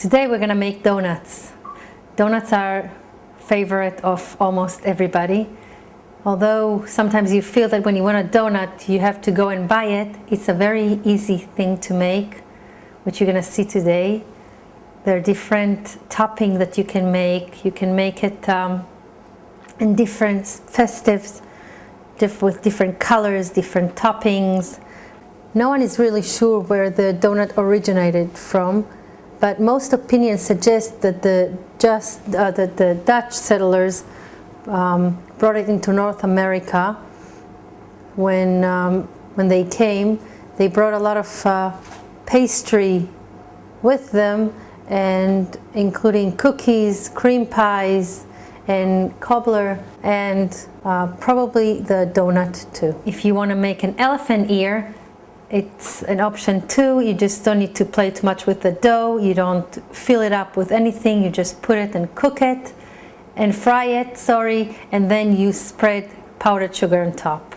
Today we're gonna make donuts. Donuts are favorite of almost everybody. Although sometimes you feel that when you want a donut you have to go and buy it, it's a very easy thing to make, which you're gonna see today. There are different toppings that you can make. You can make it in different festives, with different colors, different toppings. No one is really sure where the donut originated from, but most opinions suggest that the Dutch settlers brought it into North America. When they came, they brought a lot of pastry with them, and including cookies, cream pies, and cobbler, and probably the donut too. If you want to make an elephant ear, it's an option too. You just don't need to play too much with the dough. You don't fill it up with anything. You just put it and cook it and fry it, and then you spread powdered sugar on top.